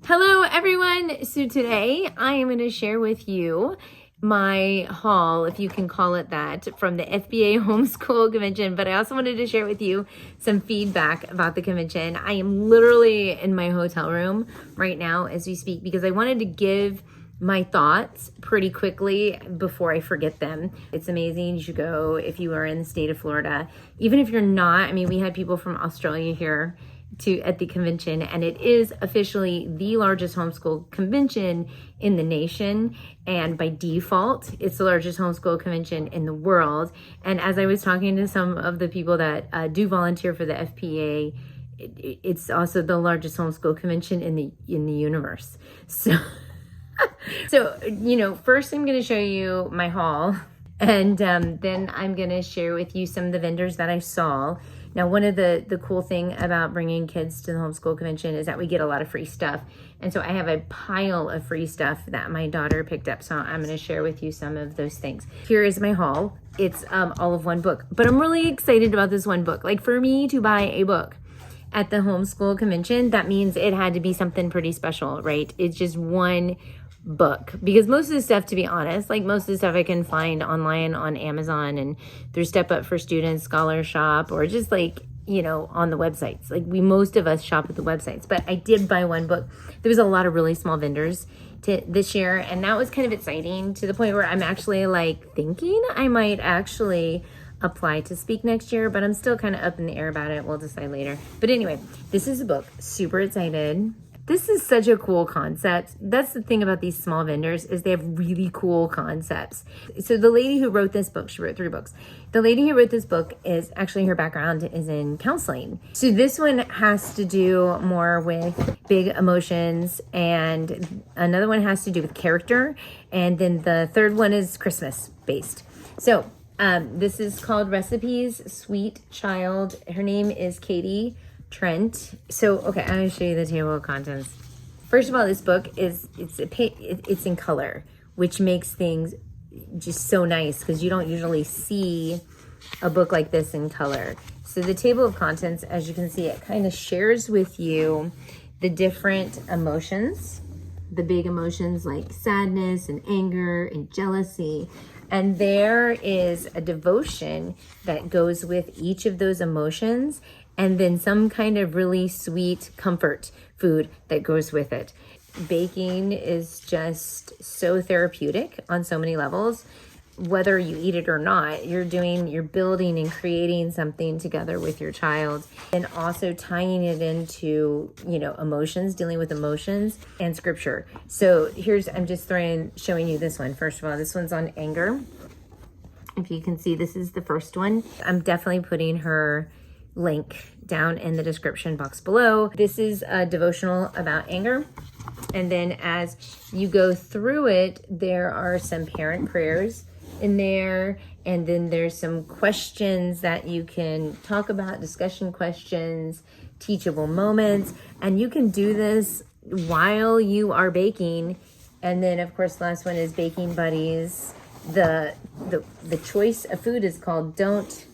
Hello everyone! So today I am going to share with you my haul, if you can call it that, from the FPEA Homeschool Convention, but I also wanted to share with you some feedback about the convention. I am literally in my hotel room right now as we speak because I wanted to give my thoughts pretty quickly before I forget them. It's amazing. You should go if you are in the state of Florida. Even if you're not, I mean, we had people from Australia here at the convention, and it is officially the largest homeschool convention in the nation, and by default it's the largest homeschool convention in the world. And as I was talking to some of the people that do volunteer for the FPEA, it's also the largest homeschool convention in the universe. So first I'm going to show you my haul, and then I'm going to share with you some of the vendors that I saw. Now, one of the cool thing about bringing kids to the homeschool convention is that we get a lot of free stuff. And so I have a pile of free stuff that my daughter picked up. So I'm going to share with you some of those things. Here is my haul. It's all of one book, but I'm really excited about this one book. Like, for me to buy a book at the homeschool convention, that means it had to be something pretty special, right? It's just one book, because most of the stuff, to be honest, like most of the stuff I can find online on Amazon and through Step Up for Students, Scholar Shop, or just like, on the websites. Like most of us shop at the websites, but I did buy one book. There was a lot of really small vendors this year, and that was kind of exciting to the point where I'm actually like thinking I might actually apply to speak next year, but I'm still kind of up in the air about it. We'll decide later. But anyway, this is a book. Super excited. This is such a cool concept. That's the thing about these small vendors, is they have really cool concepts. So the lady who wrote this book, she wrote 3 books. The lady who wrote this book is actually, her background is in counseling. So this one has to do more with big emotions, and another one has to do with character. And then the third one is Christmas based. So this is called Recipes, Sweet Child. Her name is Katie Trent. So, okay, I'm going to show you the table of contents. First of all, this book it's in color, which makes things just so nice because you don't usually see a book like this in color. So the table of contents, as you can see, it kind of shares with you the different emotions, the big emotions like sadness and anger and jealousy. And there is a devotion that goes with each of those emotions, and then some kind of really sweet comfort food that goes with it. Baking is just so therapeutic on so many levels. Whether you eat it or not, you're building and creating something together with your child, and also tying it into, emotions, dealing with emotions and scripture. So I'm just showing you this one. First of all, this one's on anger. If you can see, this is the first one. I'm definitely putting her link down in the description box below. This is a devotional about anger. And then as you go through it, there are some parent prayers in there. And then there's some questions that you can talk about, discussion questions, teachable moments. And you can do this while you are baking. And then, of course, the last one is Baking Buddies. The choice of food is called Don't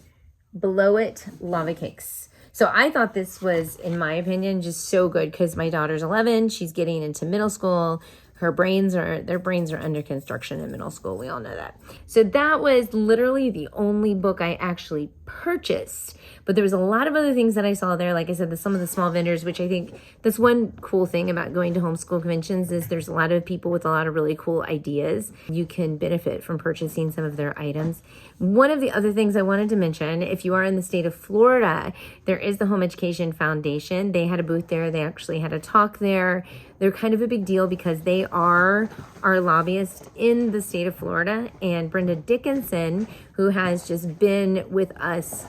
Below It Lava Cakes. So I thought this was, in my opinion, just so good because my daughter's 11. She's getting into middle school. Their brains are under construction in middle school. We all know that. So that was literally the only book I actually purchased. But there was a lot of other things that I saw there. Like I said, some of the small vendors, which I think that's one cool thing about going to homeschool conventions, is there's a lot of people with a lot of really cool ideas. You can benefit from purchasing some of their items. One of the other things I wanted to mention, if you are in the state of Florida, there is the Home Education Foundation. They had a booth there. They actually had a talk there. They're kind of a big deal because they are our lobbyist in the state of Florida. And Brenda Dickinson, who has just been with us,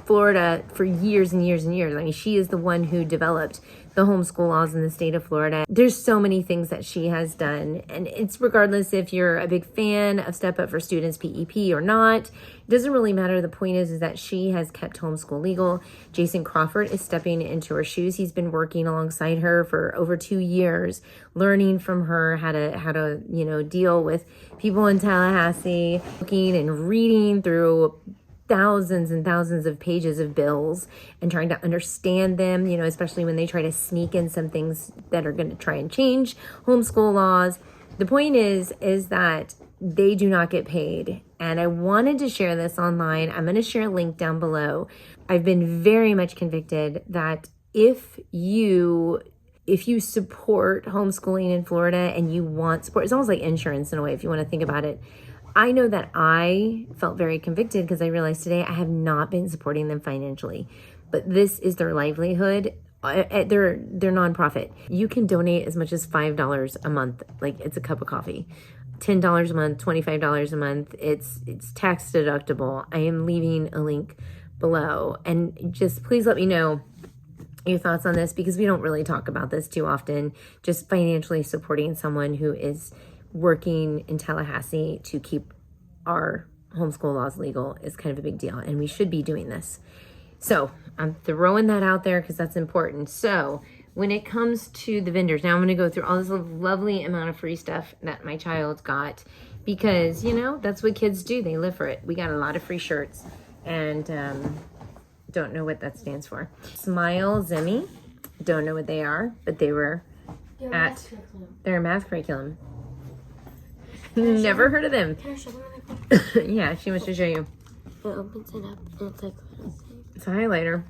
Florida, for years and years and years. I mean, she is the one who developed the homeschool laws in the state of Florida. There's so many things that she has done, and it's regardless if you're a big fan of Step Up for Students PEP or not. It doesn't really matter. The point is that she has kept homeschool legal. Jason Crawford is stepping into her shoes. He's been working alongside her for over 2 years, learning from her how to deal with people in Tallahassee, looking and reading through thousands and thousands of pages of bills and trying to understand them, you know, especially when they try to sneak in some things that are going to try and change homeschool laws. The point is that they do not get paid. And I wanted to share this online. I'm going to share a link down below. I've been very much convicted that if you support homeschooling in Florida and you want support, it's almost like insurance in a way, if you want to think about it. I know that I felt very convicted because I realized today I have not been supporting them financially, but this is their livelihood. They're nonprofit. You can donate as much as $5 a month, like it's a cup of coffee. $10 a month, $25 a month. It's tax deductible. I am leaving a link below, and just please let me know your thoughts on this, because we don't really talk about this too often. Just financially supporting someone who is working in Tallahassee to keep our homeschool laws legal is kind of a big deal, and we should be doing this. So I'm throwing that out there because that's important. So when it comes to the vendors, now I'm going to go through all this lovely amount of free stuff that my child got, because, you know, that's what kids do. They live for it. We got a lot of free shirts, and don't know what that stands for. Smile Zemi, don't know what they are, but they were at their math curriculum. Never heard of them. Can I show them really quick? Yeah, she wants to show you. It opens it up and it's like It's a highlighter.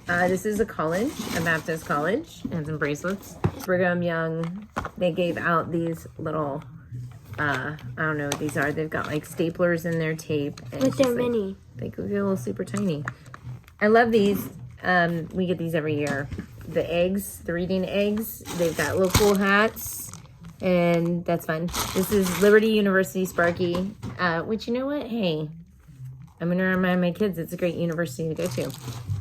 This is a college, a Baptist college, and some bracelets. Brigham Young, they gave out these little, I don't know what these are. They've got like staplers in their tape. And but they're mini. They could feel super tiny. I love these. We get these every year. The eggs, the reading eggs. They've got little cool hats, and that's fun. This is Liberty University Sparky, which, you know what? Hey, I'm going to remind my kids it's a great university to go to.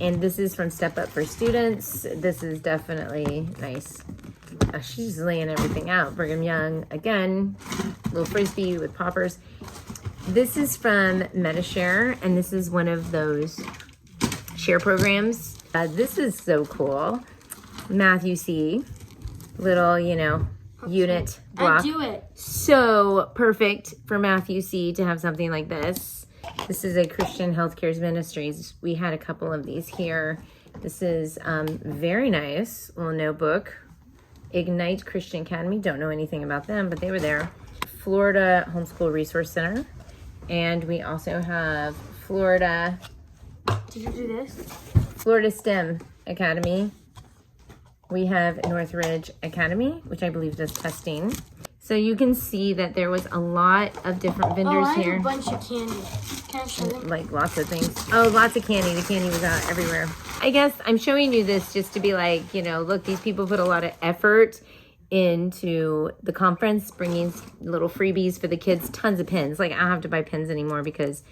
And this is from Step Up for Students. This is definitely nice. She's laying everything out. Brigham Young, again, little frisbee with poppers. This is from MetaShare, and this is one of those share programs. This is so cool. Matthew C. Little, you know, unit block. I do it. So perfect for Matthew C. to have something like this. This is a Christian Healthcare Ministries. We had a couple of these here. This is very nice. Little notebook. Ignite Christian Academy. Don't know anything about them, but they were there. Florida Homeschool Resource Center. And we also have Florida. Did you do this? Florida STEM Academy. We have Northridge Academy, which I believe does testing. So you can see that there was a lot of different vendors here. I have a bunch of candy. Can I show them? Like lots of things. Oh, lots of candy. The candy was out everywhere. I guess I'm showing you this just to be like, you know, look, these people put a lot of effort into the conference, bringing little freebies for the kids, tons of pins. Like, I don't have to buy pins anymore because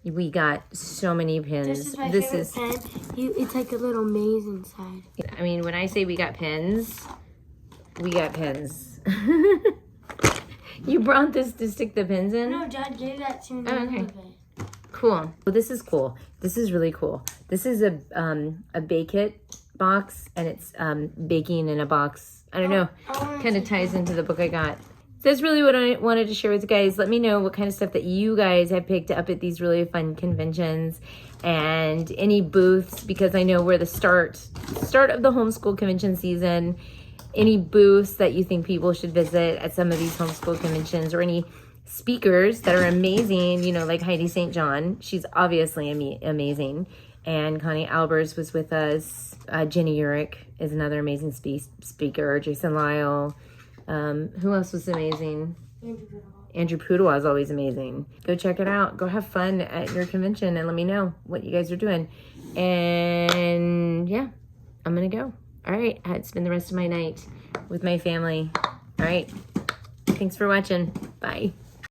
we got so many pins. This is my favorite pen. It's like a little maze inside. I mean, when I say we got pins, we got pins. You brought this to stick the pins in? No, Dad gave that to me. Oh, okay. Cool. Well, this is cool. This is really cool. This is a Bake It box, and it's baking in a box. I don't know. Kind of ties into the book I got. So that's really what I wanted to share with you guys. Let me know what kind of stuff that you guys have picked up at these really fun conventions, and any booths, because I know we're the start of the homeschool convention season. Any booths that you think people should visit at some of these homeschool conventions, or any speakers that are amazing, you know, like Heidi St. John. She's obviously amazing. And Connie Albers was with us. Jenny Urich is another amazing speaker. Jason Lyle. Who else was amazing? Andrew Pudewa is always amazing. Go check it out. Go have fun at your convention and let me know what you guys are doing. And yeah, I'm going to go. All right. I had to spend the rest of my night with my family. All right. Thanks for watching. Bye.